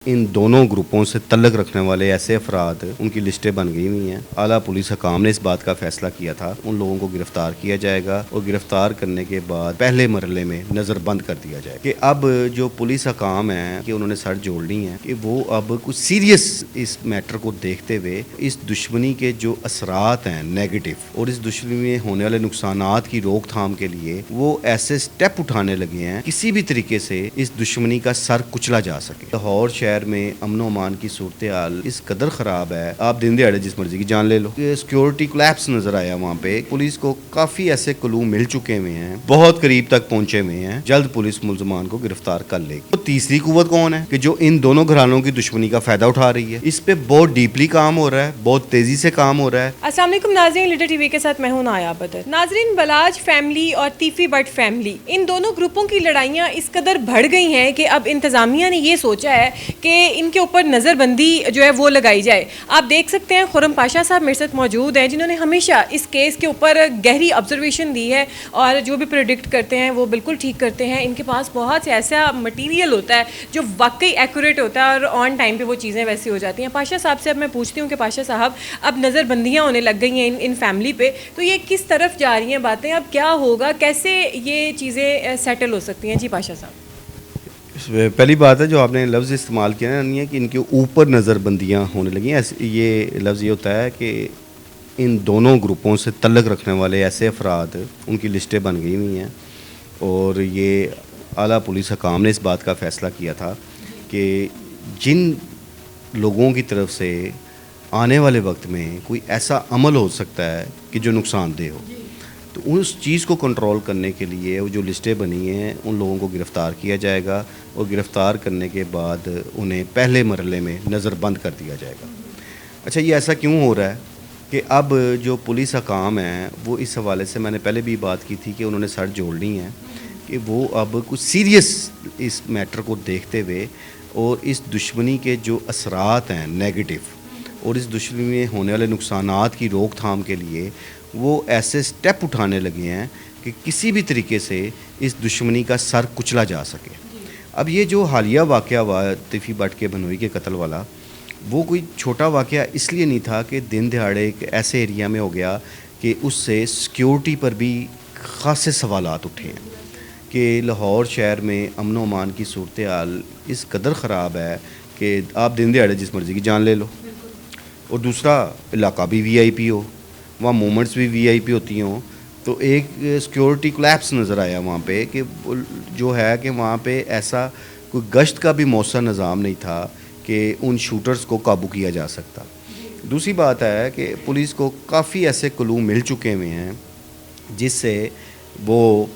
इन दोनों ग्रुपों से तल्लक रखने वाले ऐसे अफराद उनकी लिस्टें बन गई हुई हैं। आला पुलिस हकाम ने इस बात का फैसला किया था उन लोगों को गिरफ्तार किया जाएगा और गिरफ्तार करने के बाद पहले मरहले में नज़रबंद कर दिया जाएगा कि अब जो पुलिस हकाम है कि उन्होंने सर जोड़ ली हैं कि वो अब कुछ सीरियस इस मैटर को देखते हुए इस दुश्मनी के जो असरात हैं नेगेटिव और इस दुश्मनी में होने वाले नुकसानात की रोकथाम के लिए वो ऐसे स्टेप उठाने लगे हैं किसी भी तरीके से इस दुश्मनी का सर कुचला जा सके। लाहौर शहर में अमन अमान की सूरत हाल इस कदर ख़राब है, आप दिन दिहाड़े जिस मर्जी की जान ले लो। सिक्योरिटी कोलैप्स नज़र आया वहाँ पे। पुलिस को काफ़ी ऐसे क्लू मिल चुके हुए हैं, बहुत करीब तक पहुँचे हुए हैं। जल्द पुलिस मुलजमान को गिरफ्तार कर लेगी। तो तीसरी कुव्वत कौन है कि जो इन दोनों घरानों की दुश्मनी का फ़ायदा उठा रही है। इस पे बहुत डीपली काम हो रहा है, बहुत तेज़ी से काम हो रहा है। अस्सलाम वालेकुम नाज़रीन, लीडर टीवी के साथ मैं हूं नाया बदर। नाज़रीन, बलाज फैमिली और तीफी बट फैमिली, इन दोनों ग्रुपों की लड़ाइयाँ इस कदर बढ़ गई हैं कि अब इंतज़ामिया ने ये सोचा है कि इनके ऊपर नज़रबंदी जो है वो लगाई जाए। आप देख सकते हैं खुर्रम पाशा साहब मेरे साथ मौजूद हैं, जिन्होंने हमेशा इस केस के ऊपर गहरी ऑब्जर्वेशन दी है और जो भी प्रेडिक्ट करते हैं वो बिल्कुल ठीक करते हैं। इनके पास बहुत से ऐसा मटीरियल होता है जो वाकई एक्यूरेट होता है और ऑन टाइम पे वो चीज़ें वैसी हो जाती हैं। पाशा साहब से अब मैं पूछती हूँ कि पाशा साहब, अब नज़रबंदियाँ होने लग गई हैं इन फैमिली पे, तो ये किस तरफ जा रही हैं बातें, अब क्या होगा, कैसे ये चीज़ें सेटल हो सकती हैं? जी पाशा साहब। पहली बात है जो आपने लफ्ज़ इस्तेमाल किया ना, नहीं है कि इनके ऊपर नज़रबंदियाँ होने लगी हैं। ये लफ्ज़ ये होता है कि इन दोनों ग्रुपों से तल्लक रखने वाले ऐसे अफराद उनकी लिस्टें बन गई हुई हैं और ये आला पुलिस हकाम ने इस बात का फ़ैसला किया था कि जिन लोगों की तरफ से आने वाले वक्त में कोई ऐसा अमल हो सकता है कि जो नुकसानदेह हो, तो उस चीज़ को कंट्रोल करने के लिए वो जो लिस्टें बनी हैं उन लोगों को गिरफ़्तार किया जाएगा और गिरफ़्तार करने के बाद उन्हें पहले मरहले में नज़रबंद कर दिया जाएगा। अच्छा, ये ऐसा क्यों हो रहा है कि अब जो पुलिस हकाम हैं वो इस हवाले से, मैंने पहले भी बात की थी कि उन्होंने सर जोड़ ली हैं कि वो अब कुछ सीरियस इस मैटर को देखते हुए और इस दुश्मनी के जो असरात हैं नेगेटिव और इस दुश्मनी में होने वाले नुकसानात की रोकथाम के लिए वो ऐसे स्टेप उठाने लगे हैं कि किसी भी तरीके से इस दुश्मनी का सर कुचला जा सके। अब ये जो हालिया वाक़या हुआ तीफी बट के बनोई के कत्ल वाला, वो कोई छोटा वाक़या इसलिए नहीं था कि दिन दिहाड़े एक ऐसे एरिया में हो गया कि उससे सिक्योरिटी पर भी ख़ासे सवालात उठे हैं कि लाहौर शहर में अमन अमान की सूरत हाल इस कदर ख़राब है कि आप दिन दिहाड़े जिस मर्ज़ी की जान ले लो। और दूसरा, इलाका भी VIP हो, वहाँ मोमेंट्स भी VIP होती हों, तो एक सिक्योरिटी कोलैप्स नज़र आया वहाँ पे कि जो है कि वहाँ पे ऐसा कोई गश्त का भी मौसर निज़ाम नहीं था कि उन शूटर्स को काबू किया जा सकता। दूसरी बात है कि पुलिस को काफ़ी ऐसे क्लू मिल चुके हुए हैं जिससे वो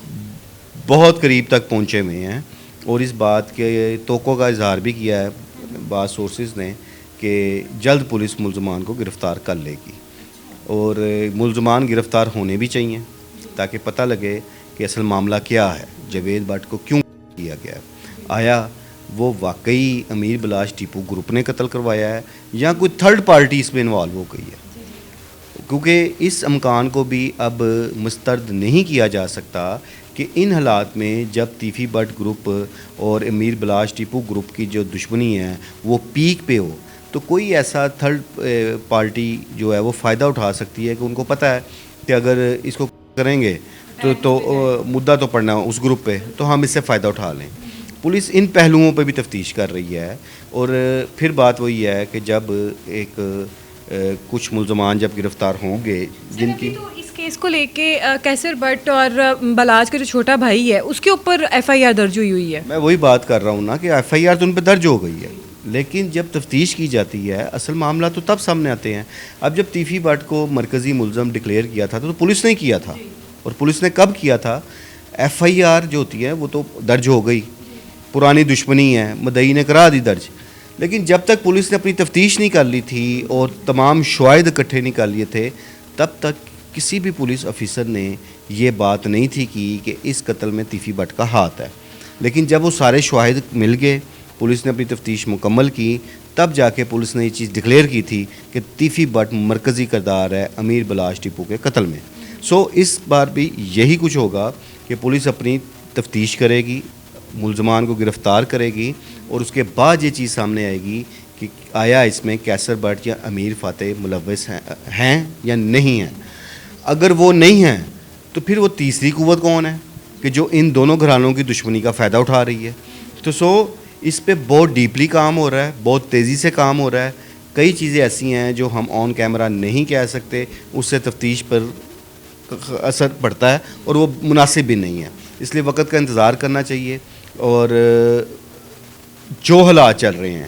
बहुत करीब तक पहुँचे हुए हैं और इस बात के तोक़ों का इजहार भी किया है बाद सोर्सेज ने कि जल्द पुलिस मुलजमान को गिरफ़्तार कर लेगी और मुलजमान गिरफ़्तार होने भी चाहिए ताकि पता लगे कि असल मामला क्या है, जावेद भट्ट को क्यों किया गया है। आया वो वाकई अमीर बलाश टीपू ग्रुप ने कत्ल करवाया है या कोई थर्ड पार्टी इसमें इन्वॉल्व हो गई है, क्योंकि इस अमकान को भी अब मुस्तरद नहीं किया जा सकता कि इन हालात में जब तीफी बट ग्रुप और अमीर बलाश टीपू ग्रुप की जो दुश्मनी है वो पीक पे हो, तो कोई ऐसा थर्ड पार्टी जो है वो फ़ायदा उठा सकती है कि उनको पता है कि अगर इसको करेंगे तो मुद्दा तो पड़ना उस ग्रुप पे, तो हम इससे फ़ायदा उठा लें। पुलिस इन पहलुओं पे भी तफ्तीश कर रही है और फिर बात वही है कि जब एक कुछ मुलजमान जब गिरफ़्तार होंगे जिनकी तो इस केस को लेके कैसर भट्ट और बलाज का जो छोटा भाई है उसके ऊपर FIR दर्ज हुई है। मैं वही बात कर रहा हूँ ना कि FIR तो उन पर दर्ज हो गई है, लेकिन जब तफ्तीश की जाती है असल मामला तो तब सामने आते हैं। अब जब तीफी बट को मरकज़ी मुलज़म डिक्लेयर किया था तो पुलिस ने किया था, और पुलिस ने कब किया था? FIR जो होती है वो तो दर्ज हो गई, पुरानी दुश्मनी है, मदई ने करा दी दर्ज, लेकिन जब तक पुलिस ने अपनी तफ्तीश नहीं कर ली थी और तमाम शवाहिद इकट्ठे नहीं कर लिए थे, तब तक किसी भी पुलिस ऑफिसर ने ये बात नहीं थी कि इस कत्ल में तीफी बट का हाथ है। लेकिन जब वो सारे शवाहिद मिल गए, पुलिस ने अपनी तफ्तीश मुकम्मल की, तब जाके पुलिस ने ये चीज़ डिक्लेयर की थी कि तीफी बट मरकज़ी किरदार है अमीर बलाश टीपू के कत्ल में। सो इस बार भी यही कुछ होगा कि पुलिस अपनी तफ्तीश करेगी, मुलजमान को गिरफ़्तार करेगी اور اس کے بعد یہ چیز سامنے آئے گی کہ آیا اس میں کیسر بٹ یا امیر فاتح ملوث ہیں یا نہیں ہیں. اگر وہ نہیں ہیں تو پھر وہ تیسری قوت کون ہے کہ جو ان دونوں گھرانوں کی دشمنی کا فائدہ اٹھا رہی ہے. تو اس پہ بہت ڈیپلی کام ہو رہا ہے, بہت تیزی سے کام ہو رہا ہے. کئی چیزیں ایسی ہیں جو ہم آن کیمرہ نہیں کہہ سکتے, اس سے تفتیش پر اثر پڑتا ہے اور وہ مناسب بھی نہیں ہے. اس لیے وقت کا انتظار کرنا چاہیے, اور جو حالات چل رہے ہیں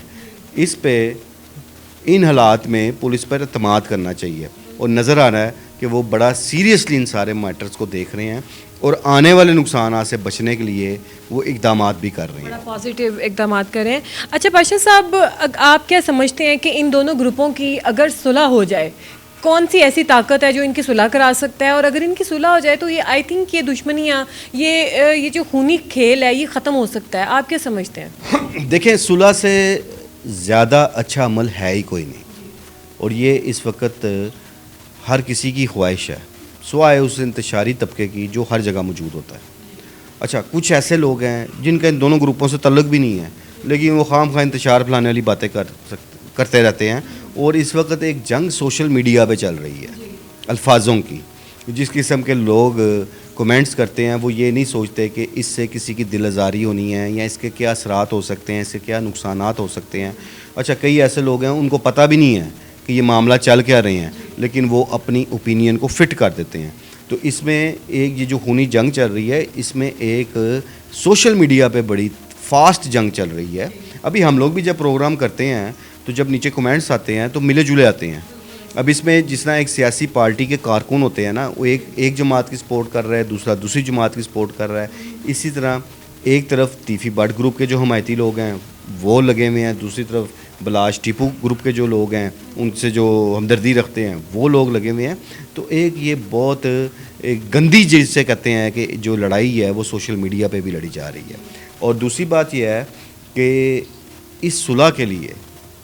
اس پہ ان حالات میں پولیس پر اعتماد کرنا چاہیے, اور نظر آ رہا ہے کہ وہ بڑا سیریسلی ان سارے میٹرز کو دیکھ رہے ہیں اور آنے والے نقصانات سے بچنے کے لیے وہ اقدامات بھی کر رہے ہیں, بڑا پازیٹیو اقدامات کر رہے ہیں. اچھا پاشا صاحب, آپ کیا سمجھتے ہیں کہ ان دونوں گروپوں کی اگر صلح ہو جائے, کون سی ایسی طاقت ہے جو ان کی صلح کرا سکتا ہے, اور اگر ان کی صلح ہو جائے تو یہ آئی تھنک یہ دشمنیاں, یہ جو خونی کھیل ہے یہ ختم ہو سکتا ہے. آپ کیا سمجھتے ہیں؟ دیکھیں صلح سے زیادہ اچھا عمل ہے ہی کوئی نہیں, اور یہ اس وقت ہر کسی کی خواہش ہے سوائے اس انتشاری طبقے کی جو ہر جگہ موجود ہوتا ہے. اچھا کچھ ایسے لوگ ہیں جن کا ان دونوں گروپوں سے تعلق بھی نہیں ہے, لیکن وہ خام خواہ انتشار پھیلانے والی باتیں کرتے رہتے ہیں. اور اس وقت ایک جنگ سوشل میڈیا پہ چل رہی ہے الفاظوں کی. جس قسم کے لوگ کومنٹس کرتے ہیں وہ یہ نہیں سوچتے کہ اس سے کسی کی دل آزاری ہونی ہے یا اس کے کیا اثرات ہو سکتے ہیں, اس سے کیا نقصانات ہو سکتے ہیں. اچھا کئی ایسے لوگ ہیں ان کو پتہ بھی نہیں ہے کہ یہ معاملہ چل کیا رہے ہیں, لیکن وہ اپنی اوپینین کو فٹ کر دیتے ہیں. تو اس میں ایک یہ جو خونی جنگ چل رہی ہے اس میں ایک سوشل میڈیا پہ بڑی فاسٹ جنگ چل رہی ہے. ابھی ہم لوگ بھی جب پروگرام کرتے ہیں تو جب نیچے کومنٹس آتے ہیں تو ملے جلے آتے ہیں. اب اس میں جس طرح ایک سیاسی پارٹی کے کارکن ہوتے ہیں نا, وہ ایک جماعت کی سپورٹ کر رہا ہے, دوسرا دوسری جماعت کی سپورٹ کر رہا ہے. اسی طرح ایک طرف تیفی بٹ گروپ کے جو حمایتی لوگ ہیں وہ لگے ہوئے ہیں, دوسری طرف بلاش ٹیپو گروپ کے جو لوگ ہیں ان سے جو ہمدردی رکھتے ہیں وہ لوگ لگے ہوئے ہیں. تو ایک یہ بہت گندی جس سے کہتے ہیں کہ جو لڑائی ہے وہ سوشل میڈیا پہ بھی لڑی جا رہی ہے. اور دوسری بات یہ ہے کہ اس صلح کے لیے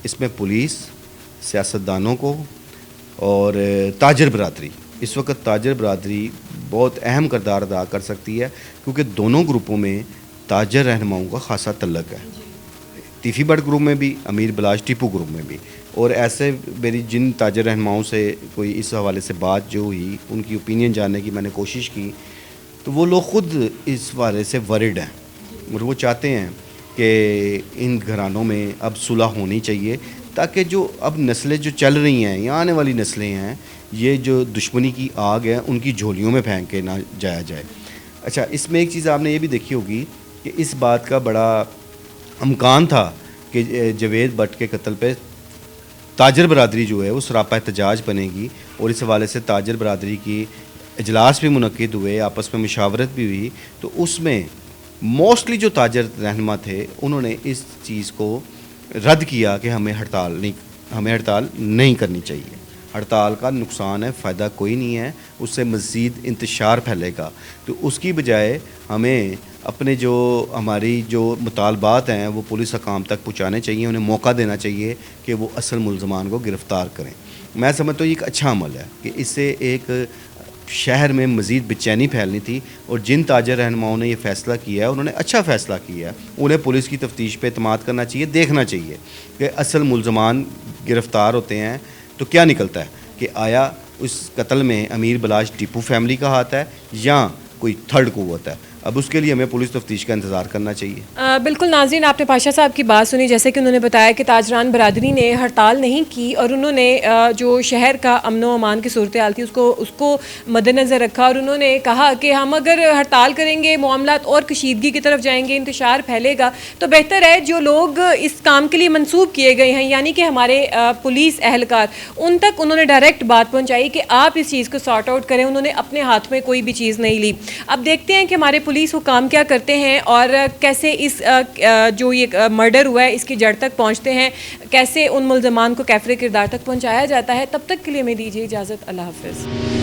اس میں پولیس, سیاستدانوں کو اور تاجر برادری, اس وقت تاجر برادری بہت اہم کردار ادا کر سکتی ہے, کیونکہ دونوں گروپوں میں تاجر رہنماؤں کا خاصا تعلق ہے. تیفی بٹ گروپ میں بھی, امیر بلاش ٹیپو گروپ میں بھی. اور ایسے میری جن تاجر رہنماؤں سے کوئی اس حوالے سے بات جو ہوئی, ان کی اوپینین جاننے کی میں نے کوشش کی, تو وہ لوگ خود اس حوالے سے ورڈ ہیں اور وہ چاہتے ہیں کہ ان گھرانوں میں اب صلح ہونی چاہیے, تاکہ جو اب نسلیں جو چل رہی ہیں یا آنے والی نسلیں ہیں یہ جو دشمنی کی آگ ہے ان کی جھولیوں میں پھینک کے نہ جایا جائے. اچھا اس میں ایک چیز آپ نے یہ بھی دیکھی ہوگی کہ اس بات کا بڑا امکان تھا کہ جاوید بٹ کے قتل پہ تاجر برادری جو ہے وہ سراپا احتجاج بنے گی, اور اس حوالے سے تاجر برادری کی اجلاس بھی منعقد ہوئے, آپس میں مشاورت بھی ہوئی. تو اس میں موسٹلی جو تاجر رہنما تھے انہوں نے اس چیز کو رد کیا کہ ہمیں ہڑتال نہیں کرنی چاہیے. ہڑتال کا نقصان ہے, فائدہ کوئی نہیں ہے, اس سے مزید انتشار پھیلے گا. تو اس کی بجائے ہمیں اپنے جو ہماری جو مطالبات ہیں وہ پولیس حکام تک پہنچانے چاہیے, انہیں موقع دینا چاہیے کہ وہ اصل ملزمان کو گرفتار کریں. میں سمجھتا ہوں یہ ایک اچھا عمل ہے کہ اس سے ایک شہر میں مزید بے چینی پھیلنی تھی, اور جن تاجر رہنماؤں نے یہ فیصلہ کیا ہے انہوں نے اچھا فیصلہ کیا ہے. انہیں پولیس کی تفتیش پہ اعتماد کرنا چاہیے, دیکھنا چاہیے کہ اصل ملزمان گرفتار ہوتے ہیں تو کیا نکلتا ہے کہ آیا اس قتل میں امیر بلاش ٹیپو فیملی کا ہاتھ ہے یا کوئی تھرڈ قوت ہے. اب اس کے لیے ہمیں پولیس تفتیش کا انتظار کرنا چاہیے. بالکل ناظرین, آپ نے پاشا صاحب کی بات سنی, جیسے کہ انہوں نے بتایا کہ تاجران برادری نے ہڑتال نہیں کی اور انہوں نے جو شہر کا امن و امان کی صورتحال تھی اس کو مد نظر رکھا, اور انہوں نے کہا کہ ہم اگر ہڑتال کریں گے معاملات اور کشیدگی کی طرف جائیں گے, انتشار پھیلے گا, تو بہتر ہے جو لوگ اس کام کے لیے منسوب کیے گئے ہیں یعنی کہ ہمارے پولیس اہلکار, ان تک انہوں نے ڈائریکٹ بات پہنچائی کہ آپ اس چیز کو سارٹ آؤٹ کریں. انہوں نے اپنے ہاتھ میں کوئی بھی چیز نہیں لی. اب دیکھتے ہیں کہ ہمارے پولیس وہ کام کیا کرتے ہیں اور کیسے اس جو یہ مرڈر ہوا ہے اس کی جڑ تک پہنچتے ہیں, کیسے ان ملزمان کو کیفر کردار تک پہنچایا جاتا ہے. تب تک کے لیے ہمیں دیجیے اجازت. اللہ حافظ.